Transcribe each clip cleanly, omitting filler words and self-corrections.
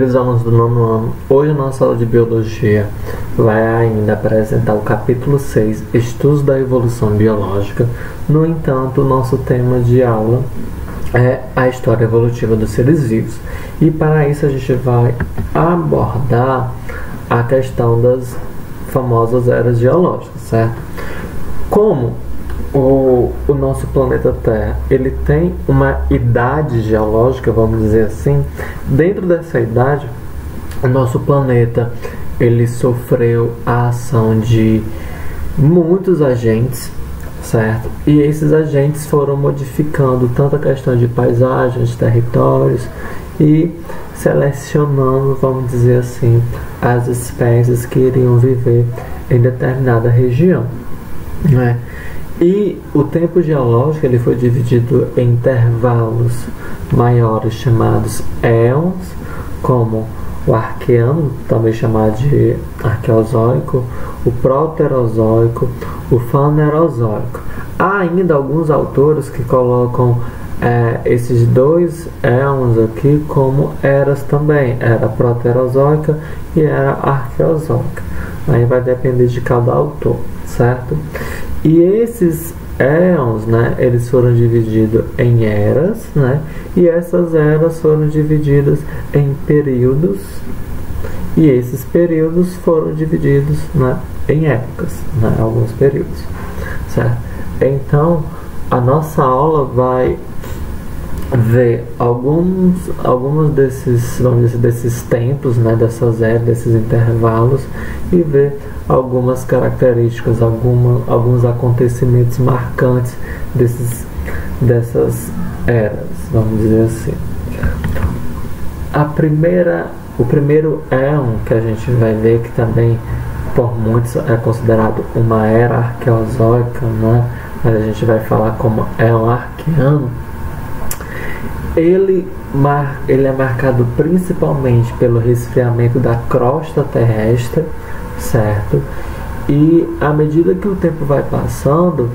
queridos alunos do nono ano, hoje a nossa aula de Biologia vai ainda apresentar o capítulo 6, Estudos da Evolução Biológica. No entanto, o nosso tema de aula é a história evolutiva dos seres vivos. E para isso a gente vai abordar a questão das famosas eras geológicas, certo? Como o nosso planeta Terra ele tem uma idade geológica, vamos dizer assim, dentro dessa idade o nosso planeta ele sofreu a ação de muitos agentes, certo? E esses agentes foram modificando tanto a questão de paisagens, territórios e selecionando, vamos dizer assim, as espécies que iriam viver em determinada região, né? E o tempo geológico ele foi dividido em intervalos maiores chamados éons, como o Arqueano, também chamado de Arqueozoico, o Proterozoico, o Fanerozoico. Há ainda alguns autores que colocam esses dois éons aqui como eras também, era Proterozoica e era Arqueozoica. Aí vai depender de cada autor, certo? E esses éons, né, eles foram divididos em eras, né, e essas eras foram divididas em períodos, e esses períodos foram divididos, né, em épocas, né, alguns períodos, certo? Então, a nossa aula vai ver alguns desses, vamos dizer, desses tempos, né, dessas eras, desses intervalos, e ver algumas características, alguns acontecimentos marcantes dessas eras, vamos dizer assim. O primeiro éon que a gente vai ver, que também por muitos é considerado uma era arqueozoica, né? Mas a gente vai falar como éon arqueano. Ele é marcado principalmente pelo resfriamento da crosta terrestre, certo? E à medida que o tempo vai passando,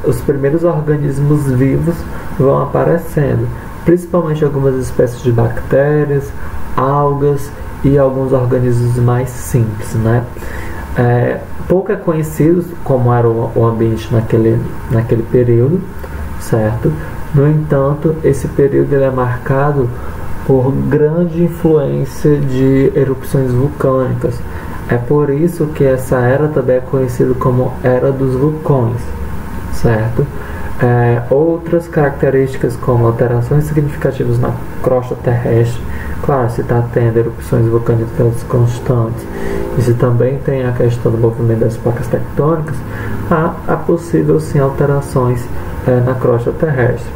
os primeiros organismos vivos vão aparecendo, principalmente algumas espécies de bactérias, algas e alguns organismos mais simples, né? Pouco é conhecido como era o ambiente naquele período, certo? No entanto, esse período ele é marcado por grande influência de erupções vulcânicas. É por isso que essa era também é conhecida como Era dos Vulcões, certo? Outras características como alterações significativas na crosta terrestre, claro, se está tendo erupções vulcânicas constantes e se também tem a questão do movimento das placas tectônicas, há possível sim alterações na crosta terrestre.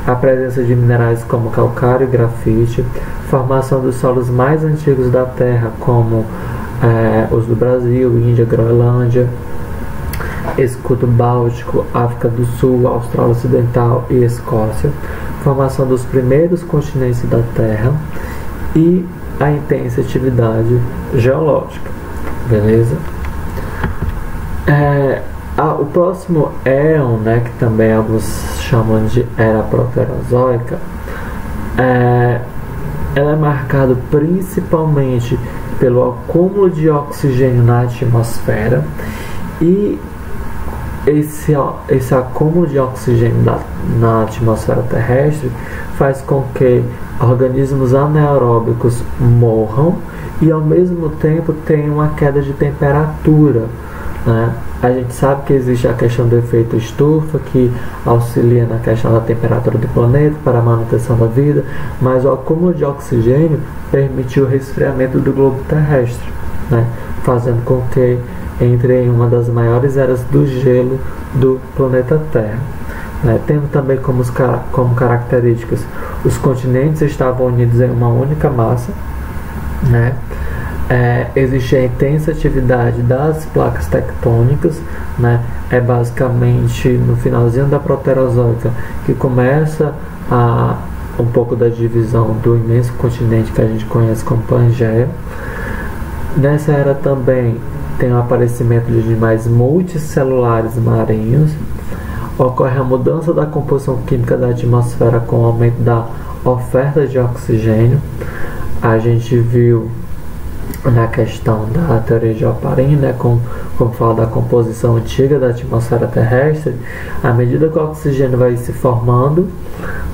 A presença de minerais como calcário e grafite, formação dos solos mais antigos da Terra, como os do Brasil, Índia, Groenlândia, escudo báltico, África do Sul, Austrália Ocidental e Escócia, formação dos primeiros continentes da Terra e a intensa atividade geológica, beleza? O próximo éon, né, que também alguns chamam de Era Proterozoica, ela é marcado principalmente pelo acúmulo de oxigênio na atmosfera, e esse acúmulo de oxigênio na atmosfera terrestre faz com que organismos anaeróbicos morram e ao mesmo tempo tenha uma queda de temperatura, né? A gente sabe que existe a questão do efeito estufa, que auxilia na questão da temperatura do planeta para a manutenção da vida, mas o acúmulo de oxigênio permitiu o resfriamento do globo terrestre, né? Fazendo com que entre em uma das maiores eras do gelo do planeta Terra. Tendo também como características, os continentes estavam unidos em uma única massa, né? Existe a intensa atividade das placas tectônicas, né? É basicamente no finalzinho da Proterozoica que começa um pouco da divisão do imenso continente que a gente conhece como Pangeia. Nessa era também tem o aparecimento de animais multicelulares marinhos, ocorre a mudança da composição química da atmosfera com o aumento da oferta de oxigênio, a gente viu na questão da teoria de Oparin, né, como fala da composição antiga da atmosfera terrestre, à medida que o oxigênio vai se formando,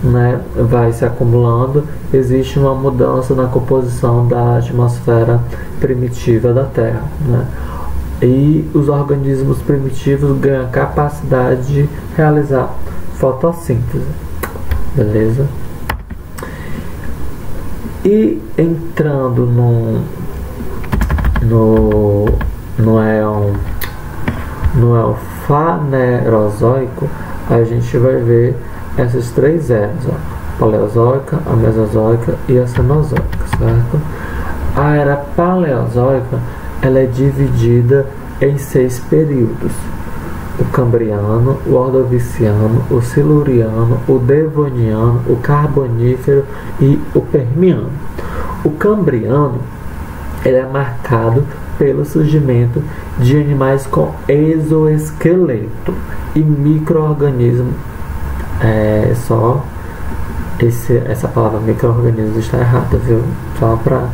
né, vai se acumulando, existe uma mudança na composição da atmosfera primitiva da Terra, né, e os organismos primitivos ganham a capacidade de realizar fotossíntese, beleza? E entrando no éon fanerozoico, a gente vai ver essas três eras, ó, paleozoica, a mesozoica e a cenozoica, certo? A era paleozoica, ela é dividida em 6 períodos: o cambriano, o ordoviciano, o siluriano, o devoniano, o carbonífero e o permiano. O cambriano, ele é marcado pelo surgimento de animais com exoesqueleto e micro-organismos. Essa palavra micro-organismo está errada, viu? Só para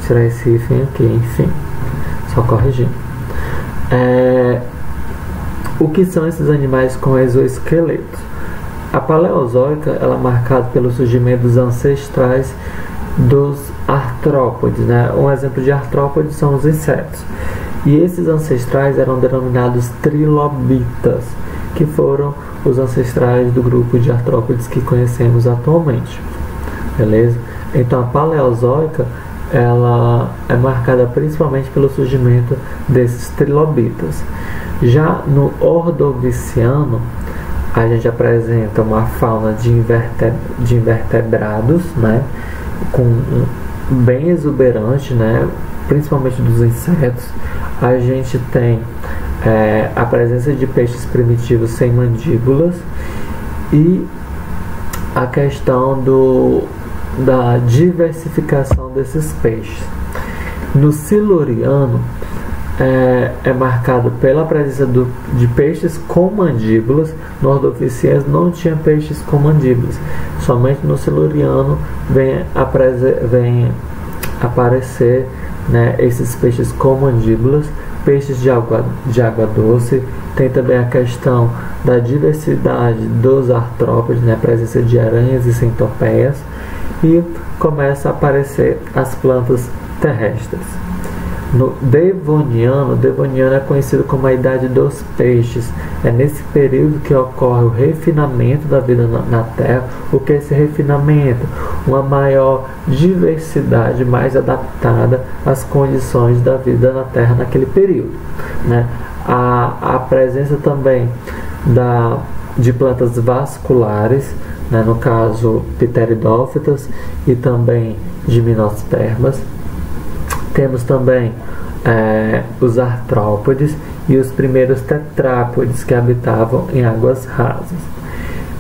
tirar esse hífen aqui, enfim, só corrigindo. O que são esses animais com exoesqueletos? A paleozoica, ela é marcada pelo surgimento dos ancestrais dos artrópodes, né? Um exemplo de artrópodes são os insetos. E esses ancestrais eram denominados trilobitas, que foram os ancestrais do grupo de artrópodes que conhecemos atualmente. Beleza? Então a paleozoica, ela é marcada principalmente pelo surgimento desses trilobitas. Já no ordoviciano, a gente apresenta uma fauna de invertebrados, né, bem exuberante, né, principalmente dos insetos. A gente tem a presença de peixes primitivos sem mandíbulas e a questão da diversificação desses peixes. No siluriano, é marcado pela presença de peixes com mandíbulas. No ordoviciano não tinha peixes com mandíbulas. Somente no siluriano vem aparecer, né, esses peixes com mandíbulas, peixes de água doce. Tem também a questão da diversidade dos artrópodes, né, a presença de aranhas e centopeias, e começa a aparecer as plantas terrestres. No Devoniano é conhecido como a idade dos peixes. É nesse período que ocorre o refinamento da vida na Terra. O que é esse refinamento? Uma maior diversidade, mais adaptada às condições da vida na Terra naquele período, né? A presença também de plantas vasculares, né, no caso pteridófitas e também gimnospermas. Temos também os artrópodes e os primeiros tetrápodes que habitavam em águas rasas.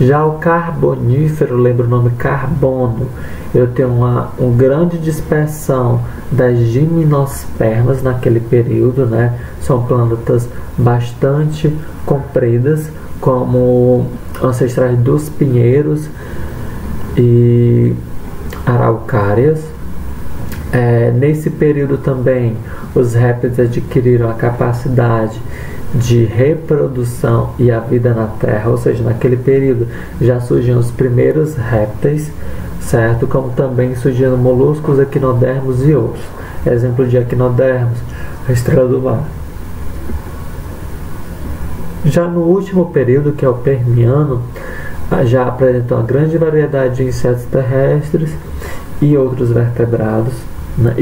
Já o carbonífero, lembra o nome carbono, eu tenho uma grande dispersão das gimnospermas naquele período, né? São plantas bastante compridas, como ancestrais dos pinheiros e araucárias. Nesse período também os répteis adquiriram a capacidade de reprodução e a vida na Terra, ou seja, naquele período já surgiam os primeiros répteis, certo? Como também surgiram moluscos, equinodermos e outros. Exemplo de equinodermos, a estrela do mar. Já no último período, que é o Permiano, já apresentou uma grande variedade de insetos terrestres e outros vertebrados, né?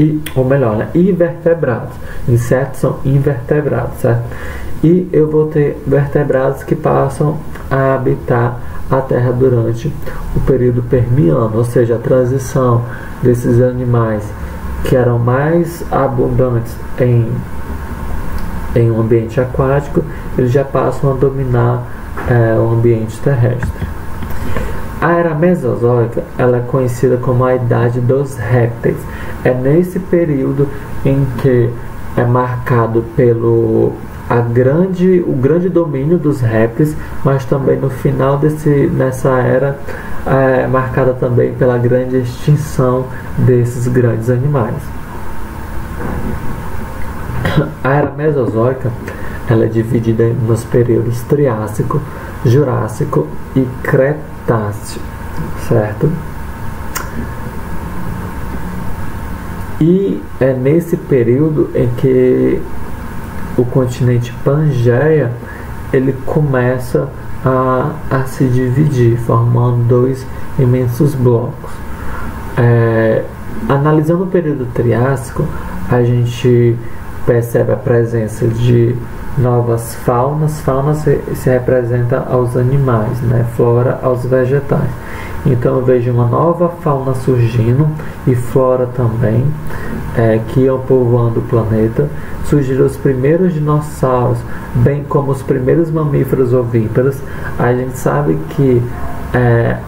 Invertebrados. Insetos são invertebrados, certo? E eu vou ter vertebrados que passam a habitar a Terra durante o período Permiano, ou seja, a transição desses animais que eram mais abundantes em um ambiente aquático, eles já passam a dominar o ambiente terrestre. A era mesozoica, ela é conhecida como a idade dos répteis. É nesse período em que é marcado pelo o grande domínio dos répteis, mas também no final nessa era marcada também pela grande extinção desses grandes animais. A era Mesozoica ela é dividida nos períodos Triássico, Jurássico e Cretáceo, certo? E é nesse período em que o continente Pangeia ele começa a se dividir, formando dois imensos blocos. Analisando o período Triássico, a gente percebe a presença de novas faunas. Fauna se representa aos animais, né? Flora aos vegetais. Então eu vejo uma nova fauna surgindo e flora também, que iam povoando o planeta. Surgiram os primeiros dinossauros, bem como os primeiros mamíferos ovíparos. A gente sabe que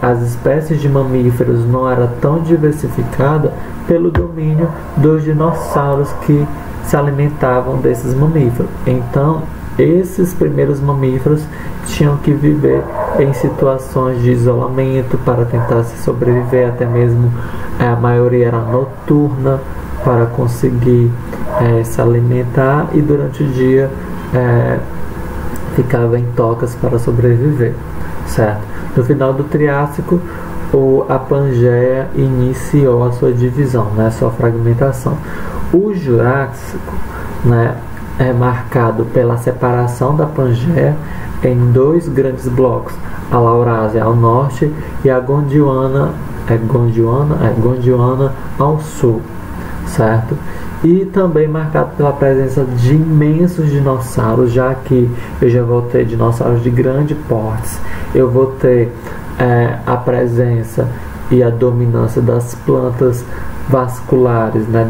as espécies de mamíferos não eram tão diversificadas pelo domínio dos dinossauros que se alimentavam desses mamíferos. Então, esses primeiros mamíferos tinham que viver em situações de isolamento para tentar se sobreviver, até mesmo a maioria era noturna para conseguir se alimentar, e durante o dia ficava em tocas para sobreviver, certo? No final do Triássico, a Pangeia iniciou a sua divisão, né, sua fragmentação. O Jurássico, né, é marcado pela separação da Pangeia em dois grandes blocos, a Laurásia ao norte e a Gondwana ao sul, certo? E também marcado pela presença de imensos dinossauros, já que eu já vou ter dinossauros de grande porte, eu vou ter a presença e a dominância das plantas vasculares, né,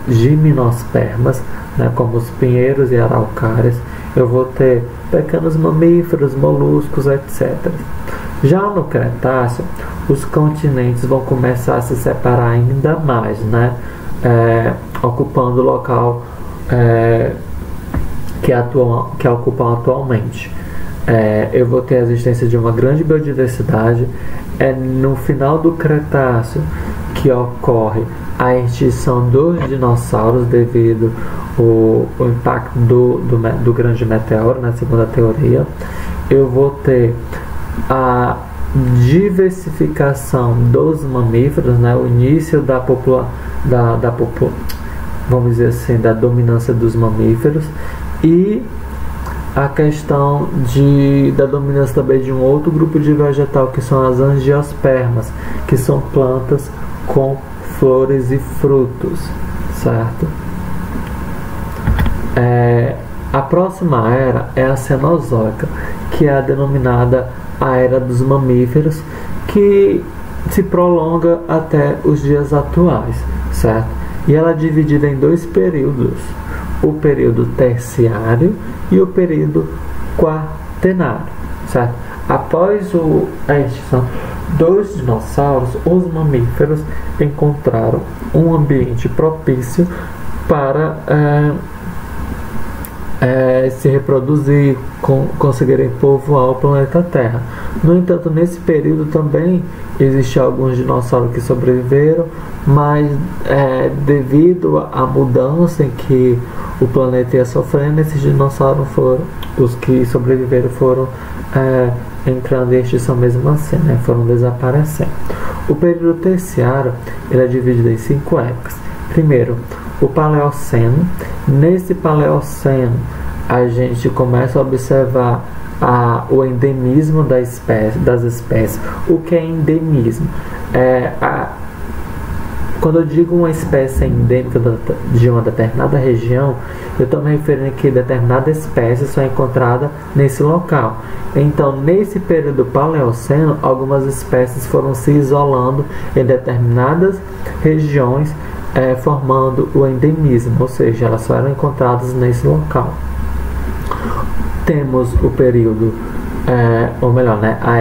de gimnospermas, né, como os pinheiros e araucárias. Eu vou ter pequenos mamíferos, moluscos, etc. Já no Cretáceo, os continentes vão começar a se separar ainda mais, né, ocupando o local que ocupam atualmente. Eu vou ter a existência de uma grande biodiversidade. É no final do Cretáceo que ocorre a extinção dos dinossauros devido ao impacto do grande meteoro, na segunda teoria. Eu vou ter a diversificação dos mamíferos, né, o início vamos dizer assim, da dominância dos mamíferos, e a questão da dominância também de um outro grupo de vegetal, que são as angiospermas, que são plantas com flores e frutos, certo? A próxima era é a Cenozoica, que é a denominada a era dos mamíferos, que se prolonga até os dias atuais, certo? E ela é dividida em dois períodos: o período terciário e o período quaternário, certo? Após a extinção dos dinossauros, os mamíferos encontraram um ambiente propício para se reproduzir, conseguirem povoar o planeta Terra. No entanto, nesse período também existiam alguns dinossauros que sobreviveram, mas devido à mudança em que o planeta ia sofrendo, esses dinossauros os que sobreviveram foram entrando em extinção mesmo assim, né? Foram desaparecendo. O período terciário ele é dividido em 5 épocas. Primeiro, o Paleoceno. Nesse Paleoceno, a gente começa a observar o endemismo das espécies. O que é endemismo? Quando eu digo uma espécie endêmica de uma determinada região, eu estou me referindo a que determinada espécie só é encontrada nesse local. Então, nesse período Paleoceno, algumas espécies foram se isolando em determinadas regiões, formando o endemismo, ou seja, elas só eram encontradas nesse local. Temos o período, ou melhor, né, a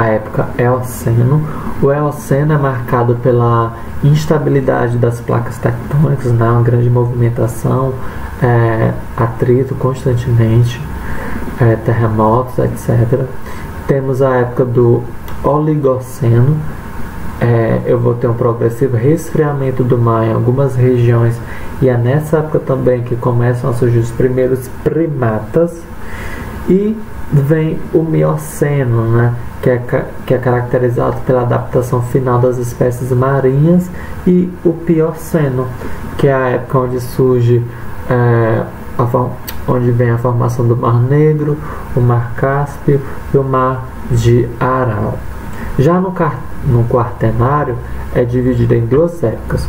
época Eoceno. O Eoceno é marcado pela instabilidade das placas tectônicas, né, uma grande movimentação, atrito constantemente, terremotos, etc. Temos a época do Oligoceno. Eu vou ter um progressivo resfriamento do mar em algumas regiões, e é nessa época também que começam a surgir os primeiros primatas. E vem o Mioceno, né, que é caracterizado pela adaptação final das espécies marinhas, e o Plioceno, que é a época onde surge onde vem a formação do Mar Negro, o Mar Cáspio e o Mar de Aral. Já no Quaternário é dividido em duas épocas,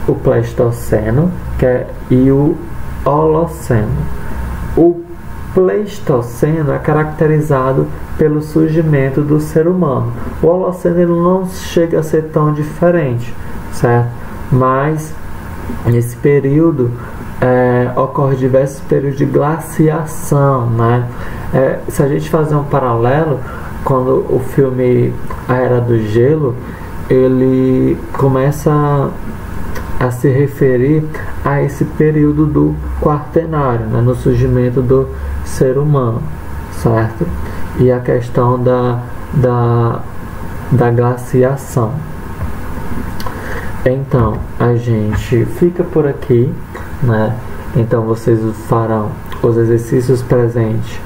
o Pleistoceno e o Holoceno. O Pleistoceno é caracterizado pelo surgimento do ser humano. O Holoceno ele não chega a ser tão diferente, certo? Mas nesse período ocorre diversos períodos de glaciação, né? Se a gente fazer um paralelo, quando o filme A Era do Gelo, ele começa a se referir a esse período do Quaternário, né, no surgimento do ser humano, certo? E a questão da glaciação. Então, a gente fica por aqui, né? Então, vocês farão os exercícios presentes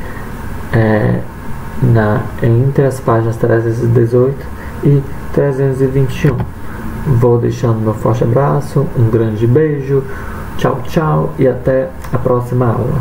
entre as páginas 318 e 321. Vou deixando meu forte abraço, um grande beijo, tchau, tchau, e até a próxima aula.